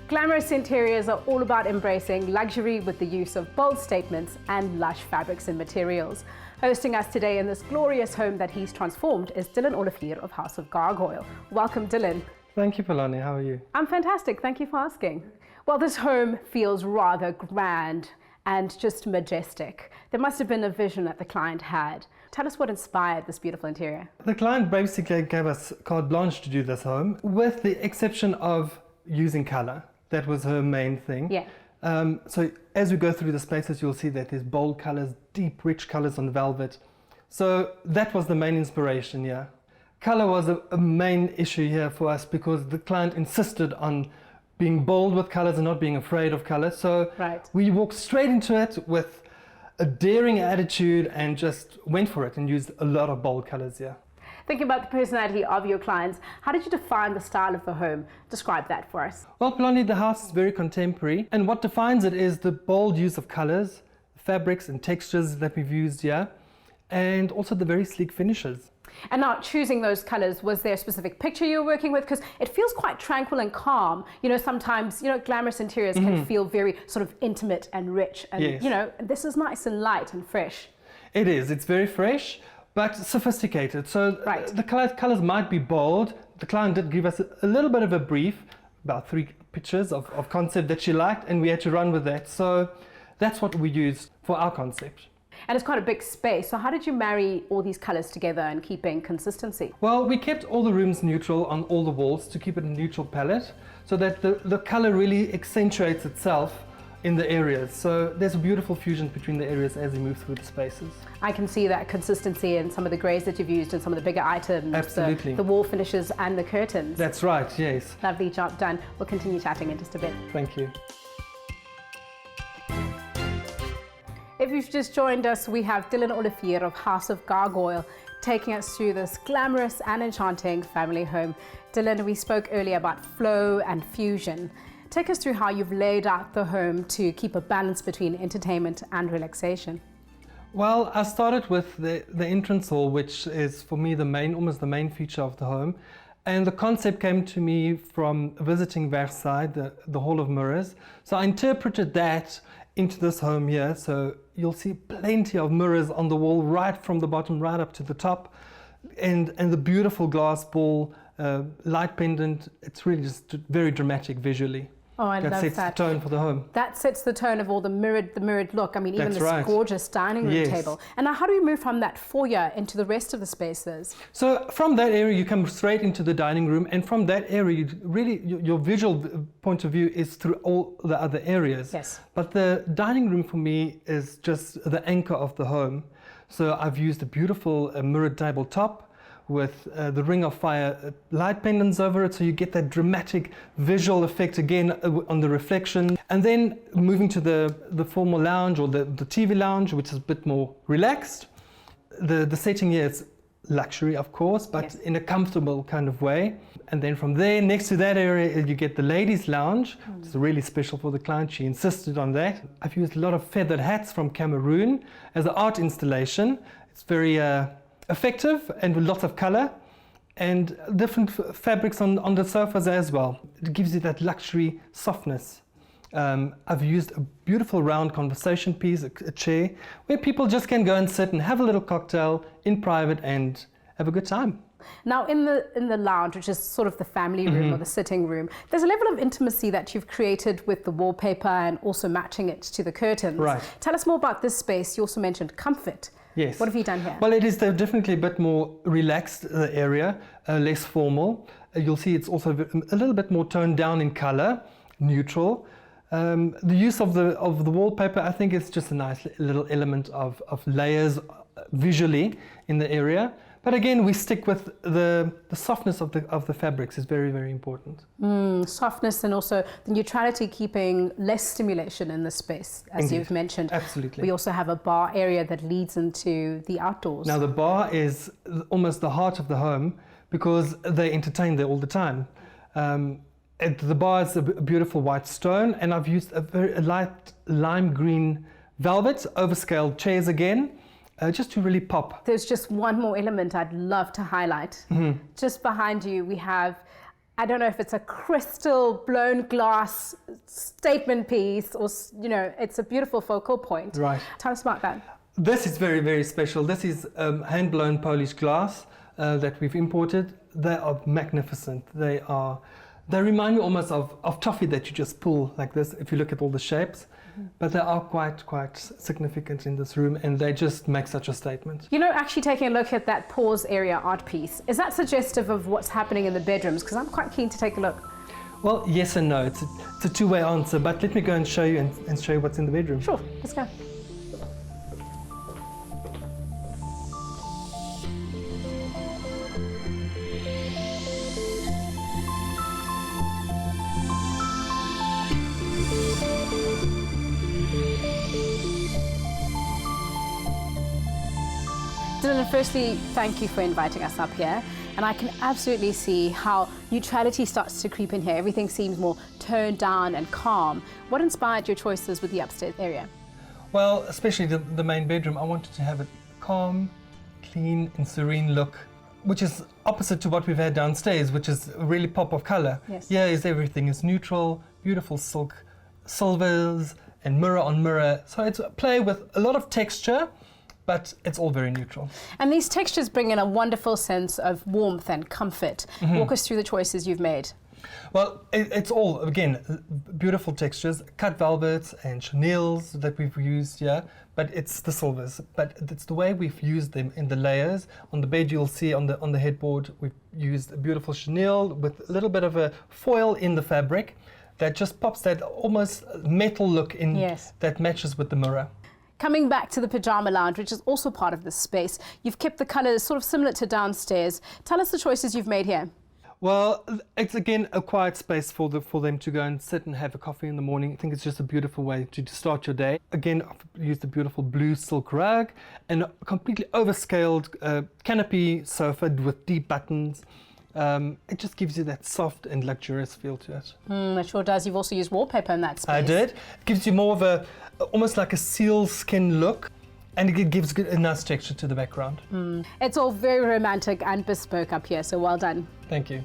Glamorous interiors are all about embracing luxury with the use of bold statements and lush fabrics and materials. Hosting us today in this glorious home that he's transformed is Dylan Olivier of House of Gargoyle. Welcome, Dylan. Thank you, Polani. How are you? I'm fantastic. Thank you for asking. Well, this home feels rather grand and just majestic. There must have been a vision that the client had. Tell us what inspired this beautiful interior. The client basically gave us carte blanche to do this home, with the exception of using color. That was her main thing. Yeah. So as we go through the spaces, you'll see that there's bold colors, deep, rich colors on velvet. So that was the main inspiration, yeah. Color was a main issue here for us because the client insisted on being bold with colors and not being afraid of color. So we walked straight into it with a daring attitude and just went for it and used a lot of bold colors, yeah. Thinking about the personality of your clients, how did you define the style of the home? Describe that for us. Well, Polani, the house is very contemporary, and what defines it is the bold use of colors, fabrics and textures that we've used here, and also the very sleek finishes. And now, choosing those colors, was there a specific picture you were working with? Because it feels quite tranquil and calm. You know, sometimes, glamorous interiors can feel very sort of intimate and rich. And, yes. This is nice and light and fresh. It is. It's very fresh, but sophisticated. So the colors might be bold. The client did give us a little bit of a brief, about 3 pictures of concept that she liked, and we had to run with that. So that's what we used for our concept. And it's quite a big space. So how did you marry all these colors together and keeping consistency? Well, we kept all the rooms neutral on all the walls to keep it a neutral palette, so that the color really accentuates itself in the areas. So there's a beautiful fusion between the areas as we move through the spaces. I can see that consistency in some of the greys that you've used and some of the bigger items. Absolutely. The wall finishes and the curtains. That's right, yes. Lovely job done. We'll continue chatting in just a bit. Thank you. If you've just joined us, we have Dylan Olivier of House of Gargoyle taking us through this glamorous and enchanting family home. Dylan, we spoke earlier about flow and fusion. Take us through how you've laid out the home to keep a balance between entertainment and relaxation. Well, I started with the entrance hall, which is for me almost the main feature of the home. And the concept came to me from visiting Versailles, the Hall of Mirrors. So I interpreted that into this home here. So you'll see plenty of mirrors on the wall, right from the bottom right up to the top. And the beautiful glass ball, light pendant. It's really just very dramatic visually. Oh, I love that. That sets the tone for the home. That sets the tone of all the mirrored look. I mean, even this gorgeous dining room Yes. table. And now how do we move from that foyer into the rest of the spaces? So from that area, you come straight into the dining room. And from that area, your visual point of view is through all the other areas. Yes. But the dining room for me is just the anchor of the home. So I've used a beautiful mirrored tabletop with the ring of fire light pendants over it, so you get that dramatic visual effect again on the reflection. And then moving to the formal lounge or the TV lounge, which is a bit more relaxed. The setting here is luxury, of course, but in a comfortable kind of way. And then from there, next to that area, you get the ladies' lounge. It's really special for the client. She insisted on that. I've used a lot of feathered hats from Cameroon as an art installation. It's very effective and with lots of color and different fabrics on the sofas as well. It gives you that luxury softness. I've used a beautiful round conversation piece, a chair, where people just can go and sit and have a little cocktail in private and have a good time. Now in the lounge, which is sort of the family room or the sitting room, there's a level of intimacy that you've created with the wallpaper and also matching it to the curtains. Right. Tell us more about this space. You also mentioned comfort. Yes. What have you done here? Well, it is definitely a bit more relaxed area, less formal. You'll see it's also a little bit more toned down in color, neutral. The use of the wallpaper, I think, is just a nice little element of layers visually in the area. But again, we stick with the softness of the fabrics is very, very important. Softness and also the neutrality, keeping less stimulation in the space, as you've mentioned. Absolutely. We also have a bar area that leads into the outdoors. Now the bar is almost the heart of the home because they entertain there all the time. The bar is a beautiful white stone, and I've used a light lime green velvet, overscaled chairs again. Just to really pop. There's just one more element I'd love to highlight. Just behind you, we have I don't know if it's a crystal blown glass statement piece or, you know, it's a beautiful focal point. Right. Tell us about that. This is very, very special. This is hand-blown Polish glass that we've imported. They are magnificent. They remind me almost of toffee that you just pull like this, if you look at all the shapes. But they are quite significant in this room, and they just make such a statement. You know, actually taking a look at that pause area art piece, is that suggestive of what's happening in the bedrooms? Because I'm quite keen to take a look. Well, yes and no. It's a two-way answer, but let me go and show you and show you what's in the bedroom. Sure, let's go. Dylan, firstly, thank you for inviting us up here. And I can absolutely see how neutrality starts to creep in here. Everything seems more toned down and calm. What inspired your choices with the upstairs area? Well, especially the main bedroom, I wanted to have a calm, clean and serene look, which is opposite to what we've had downstairs, which is a really pop of color. Yes. Here is everything is neutral, beautiful silk, silvers and mirror on mirror. So it's a play with a lot of texture, but it's all very neutral. And these textures bring in a wonderful sense of warmth and comfort. Walk us through the choices you've made. Well, it's all, again, beautiful textures, cut velvets and chenilles that we've used here, but it's the silvers. But it's the way we've used them in the layers. On the bed, you'll see on the headboard, we've used a beautiful chenille with a little bit of a foil in the fabric that just pops that almost metal look in. Yes. That matches with the mirror. Coming back to the pyjama lounge, which is also part of this space, you've kept the colours sort of similar to downstairs. Tell us the choices you've made here. Well, it's again a quiet space for them to go and sit and have a coffee in the morning. I think it's just a beautiful way to start your day. Again, I've used a beautiful blue silk rug and a completely overscaled canopy sofa with deep buttons. It just gives you that soft and luxurious feel to it. It sure does. You've also used wallpaper in that space. I did. It gives you more of almost like a seal skin look, and it gives a nice texture to the background. It's all very romantic and bespoke up here, so well done. Thank you.